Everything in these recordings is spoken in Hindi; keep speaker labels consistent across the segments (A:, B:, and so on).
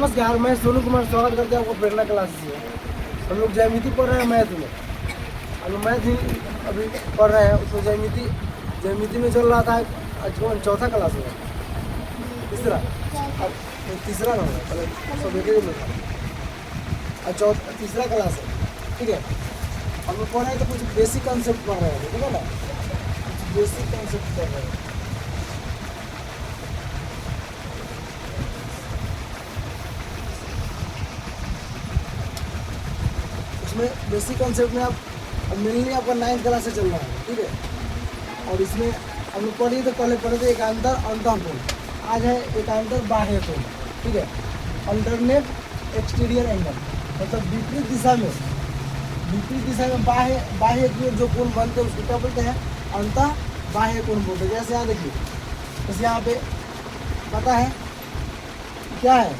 A: नमस्कार, मैं सोनू कुमार स्वागत करते हैं आपको प्रेरणा क्लास से। हम लोग ज्यामिति पढ़ रहे हैं मैथ में। हम लोग मैथ ही अभी पढ़ रहे हैं, उसमें ज्यामिति में चल रहा था। आज चौथा क्लास है, तीसरा अब तीसरा ना होगा, पहले सब एक ही में था। आज तीसरा क्लास है, ठीक है। हम लोग पढ़ रहे हैं तो कुछ बेसिक कॉन्सेप्ट पढ़ रहे हैं, ठीक है ना, कुछ बेसिक कॉन्सेप्ट पढ़ रहे हैं। इसमें बेसिक कॉन्सेप्ट में आप मेनली आपका 9th क्लास से चल रहा है, ठीक है। और इसमें हम लोग पढ़िए तो पहले थे एकांतर अंतःकोण, आज है एकांतर बाह्य कोण, ठीक है। अल्टरनेट एक्सटीरियर एंगल, मतलब विपरीत दिशा में बाह्य की ओर जो कोण बनते हैं उसको क्या बोलते हैं, अंतः बाह्य कोण बोलते हैं। जैसे यहाँ देखिए, जैसे यहाँ पे पता है क्या है,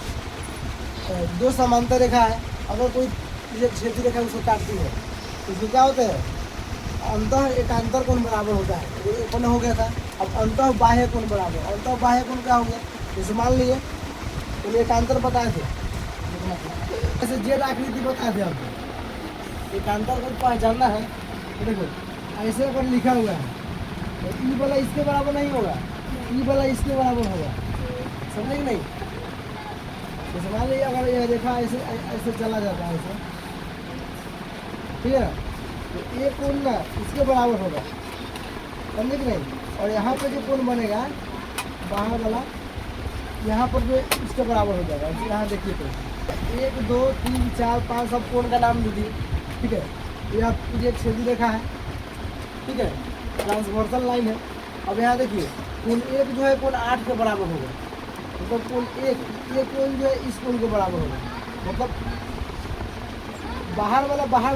A: दो समांतर रेखा है, अगर कोई क्षेत्र रेखा उसको काटती है तो इसमें क्या होता है, अंतः एकांतर कोण बराबर होता है। ये उत्पन्न हो गया था। अब अंतः बाह्य कोण बराबर, अंतः बाह्य कोण क्या हो गया, जैसे मान लिए तो एकांतर बताए थे, जैसे जेड आकृति बताए थे आपको। एकांतर को पहचानना है तो देखो ऐसे ऊपर लिखा हुआ है, तो ई वाला इसके बराबर नहीं होगा, ई वाला इसके बराबर होगा, समझे कि नहीं। जैसे मान लीजिए अगर यह रेखा ऐसे ऐसे चला जाता है ऐसे, ठीक है ना, तो ये कोण ना इसके बराबर होगा, समझे कि नहीं। और यहाँ पे जो कोण बनेगा बाहर वाला, यहाँ पर जो इसके बराबर हो जाएगा। यहाँ देखिए तो 1 2 3 4 5 सब कोण का नाम दे दिए, ठीक है। यह एक सीधी रेखा है, ठीक है, ट्रांसवर्सल लाइन है। अब यहाँ देखिए कोण 1 जो है कोण 8 के बराबर होगा, मतलब कोण 1 ये कोण जो है इस कोण के बराबर होगा, मतलब बाहर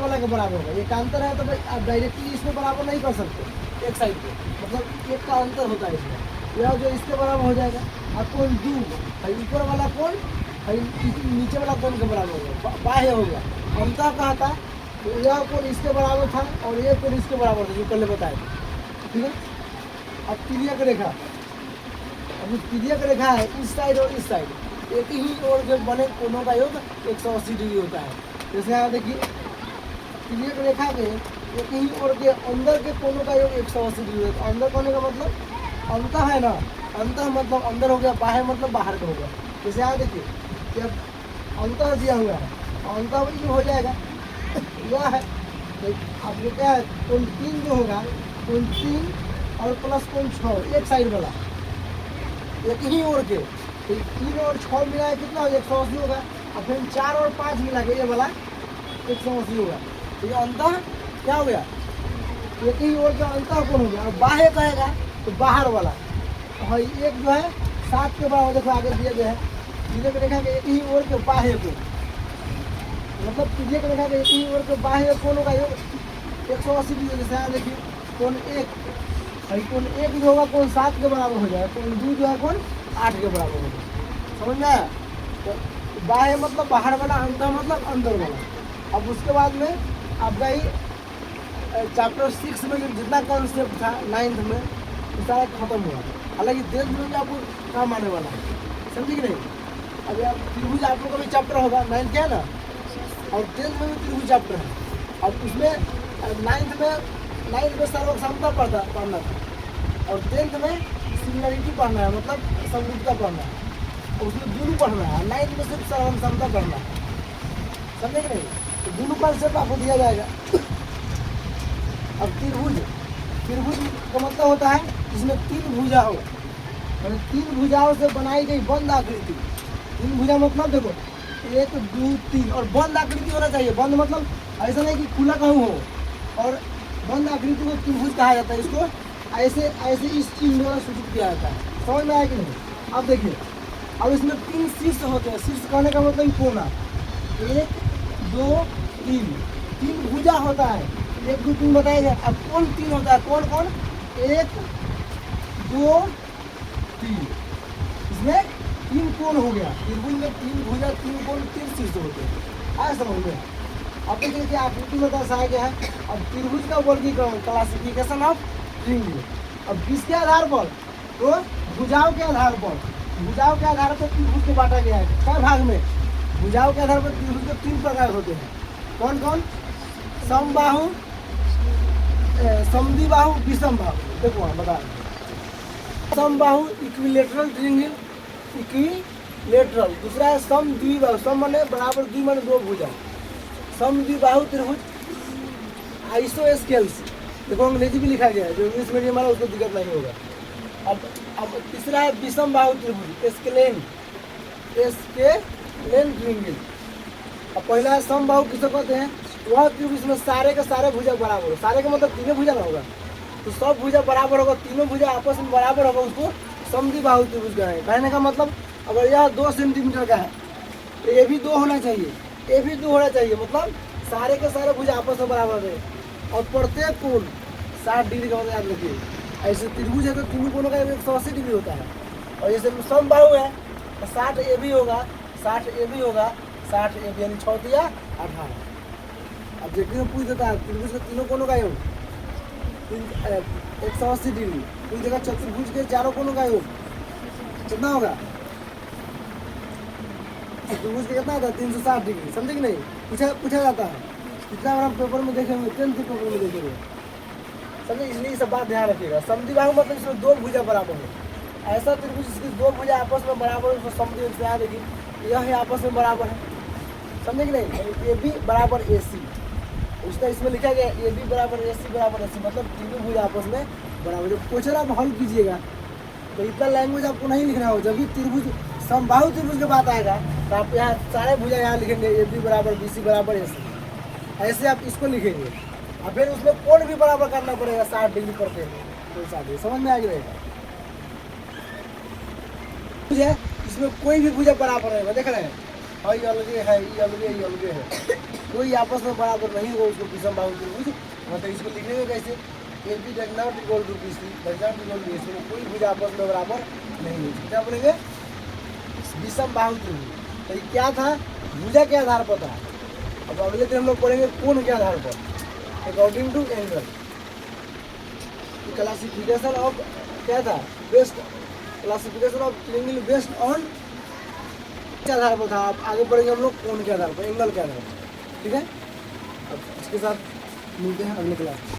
A: वाला के बराबर होगा। एकांतर है तो भाई आप डायरेक्टली इसमें बराबर नहीं कर सकते एक साइड पे, मतलब एक का अंतर होता है इसमें। यह जो इसके बराबर हो जाएगा, अब कोण 2 ऊपर वाला कोण नीचे वाला कोण के बराबर होगा, बाह्य होगा। अंतः कहा था तो यह कोण इसके बराबर था और ये कोण इसके बराबर था, जो पहले बताए थे, ठीक है। अब तिर्यक रेखा, अभी तिर्यक रेखा है इस साइड और इस साइड, एक ही ओर के बने कोणों का योग 180 डिग्री होता है। जैसे यहाँ देखिए तिर्यक रेखा के एक ही ओर के अंदर के कोणों का योग 180 डिग्री होता है। अंदर कोने का मतलब अंतः है ना, अंतः मतलब अंदर हो गया, बाह्य मतलब बाहर का हो गया। जैसे यहाँ देखिए जब अंतः दिया हुआ है, अंतः ये हो जाएगा यह है, तो आपको क्या है कोण 3 जो होगा, कोण 3 और प्लस कोण 6 एक साइड वाला एक ही ओर के, तो 3 और 6 मिला है कितना 180 होगा। और फिर 4 और 5 मिला के ये वाला 180 होगा। तो ये अंतः क्या हो गया, एक ही ओर का अंतः कोण हो गया। और बाह्य कहेगा तो बाहर वाला, हाँ एक जो है 7 के बराबर, देखो आगे दिया गया है तिर्यक रेखा के एक ही ओर के बाह्य कोण, मतलब तिर्यक रेखा के एक ही ओर के बाह्य कोणों का योग 180 डिग्री। जैसे यहाँ देखिए कोण 1 जो होगा कोण 7 के बराबर हो जाएगा, कोण 2 जो है कोण 8 के बराबर होगा, समझ में आया। तो बाह्य मतलब बाहर वाला, अंतर मतलब अंदर वाला। अब उसके बाद में आपका ही चैप्टर 6 में जो जितना कॉन्सेप्ट था 9th में वो सारा खत्म हुआ। हालांकि 10th में भी आपको काम आने वाला है, समझे कि नहीं। अभी आप त्रिभुज आप लोग का भी चैप्टर होगा 9th क्या है ना, और 10th में भी त्रिभुज चैप्टर है। और उसमें 9th में सर्वक्षमता पढ़ना था, और 10th में सिमिलरिटी पढ़ना है, मतलब समरूपता पढ़ना है। और उसमें दोनों पढ़ना है। 9th में सिर्फ सर्वक्षमता पढ़ना है, समझे कि नहीं। तो दोनों कॉन्सेप्ट आपको दिया जाएगा। अब त्रिभुज का मतलब होता है जिसमें 3 भुजा हो, मतलब 3 भुजाओं से बनाई गई बंद आकृति। 3 भुजा मतलब देखो 1 2 3, और बंद आकृति होना चाहिए। बंद मतलब ऐसा नहीं कि खुला कहूँ हो, और बंद आकृति को त्रिभुज कहा जाता है। इसको ऐसे इस चिन्ह द्वारा सूचित किया जाता है, समझ में आया कि नहीं। अब देखिए, अब इसमें 3 शीर्ष होते हैं। शीर्ष कहने का मतलब कोना, 1 2 3 भुजा होता है, 1 2 3 बताएगा। अब कौन 3 होता है, कौन 1 2 3, इसमें 3 कोण हो गया। त्रिभुज में 3 भुजा 3 कोण 3 शीर्ष होते हैं, आया समझ में। अब देखिए कि आकृति में दर्शाया गया है। अब त्रिभुज का वर्गीकरण, क्लासिफिकेशन ऑफ ट्रिंगल। अब किसके आधार पर, तो भुजाओं के आधार पर। भुजाओं के आधार पर त्रिभुज को बांटा गया है कई भाग में। भुजाओं के आधार पर त्रिभुज के 3 प्रकार होते हैं। कौन कौन? समबाहु, समद्विबाहु, विषम बाहु। देखो वहाँ बता रहे हैं। समबाहु इक्विलेटरल ट्रायंगल, इक्विलेटरल। दूसरा है समद्विबाहु, सम माने बराबर, द्वि माने 2 भुजा। समद्विबाहु त्रिभुज आइसोस्केल्स। देखो अंग्रेजी भी लिखा गया है, जो इंग्लिश मीडियम वाला उसको दिक्कत नहीं होगा। अब तीसरा है विषम बाहु त्रिभुज, स्केलेन ट्रायंगल। अब पहला है समबाहु किसे कहते हैं? वह त्रिभुज में सारे के सारे भुजा बराबर हो। सारे का मतलब तीनों भुजा ना होगा, तो सब भुजा बराबर होगा, तीनों भुजा आपस में बराबर होगा, उसको समद्विबाहु त्रिभुज कहेंगे। कहने का मतलब अगर यह 2 सेंटीमीटर का है तो ये भी 2 होना चाहिए, ये भी 2 होना चाहिए, मतलब सारे के सारे भुजा आपस में बराबर है। और प्रत्येक कोण 60 डिग्री का, मतलब याद रखिए। ऐसे त्रिभुज है तो तीनों कोणों का 180 डिग्री होता है। और जैसे समबाहु है तो 60 ए भी होगा, 60 ए भी होगा, 60 ए भी, यानी 6 दिया 18। अब देखिए में पूछ देता है त्रिभुज के तीनों कोणों का योग 180 डिग्री। पूछ देगा चतुर्भुज के चारों कोणों का योग कितना होगा? चतुर्भुज का कितना होता है? 360 डिग्री। समझे कि नहीं? पूछा जाता है। कितना बार हम पेपर में देखेंगे, 10th पेपर में देखेंगे। समझे? इसलिए ये सब बात ध्यान रखिएगा। समद्विबाहु मतलब इसमें 2 भुजा बराबर है। ऐसा त्रिभुज जिसकी 2 भुजा आपस में बराबर है, उसको समद्विबाहु से याद रखिए। यह आपस में बराबर है, समझे कि नहीं? ए बी बराबर ए सी। उसका इसमें लिखा गया ए बी बराबर ए सी बराबर ए सी, मतलब तीनों भुजा आपस में बराबर। जब क्वेश्चन आप हल कीजिएगा तो इतना लैंग्वेज आपको नहीं लिखना हो। जब भी त्रिभुज समबाहु त्रिभुज की बात आएगा तो आप यहाँ सारे भुजा यहाँ लिखेंगे, ए बी बराबर बी सी बराबर ए सी। ऐसे आप इसको लिखेंगे और फिर उसमें कोण भी बराबर करना पड़ेगा 60 डिग्री पर के। समझ में आ गया? इसमें कोई भी भुजा बराबर रहेगा, देख रहे हैं? हाँ ये अलगे है, ये अलगे, ये अलगे है, कोई आपस में बराबर नहीं होगा उसको विषम बाहु त्रिभुज। मतलब इसको लिखने में कैसे? A B does not equal to B C, does not equal to A C, कोई भुजा आपस में बराबर नहीं है। क्या बोलेंगे? विषम बाहु त्रिभुज। तो ये क्या था? भुजा के आधार पर था। अब अगले दिन हम लोग पढ़ेंगे कोण के आधार पर, according to angle. Classification of क्या था? Best classification of triangle based on के आधार पर था। आप आगे बढ़ेंगे हम लोग कोण के आधार पर, एंगल के आधार पर। ठीक है? अब इसके साथ मिलते हैं अगले क्लास।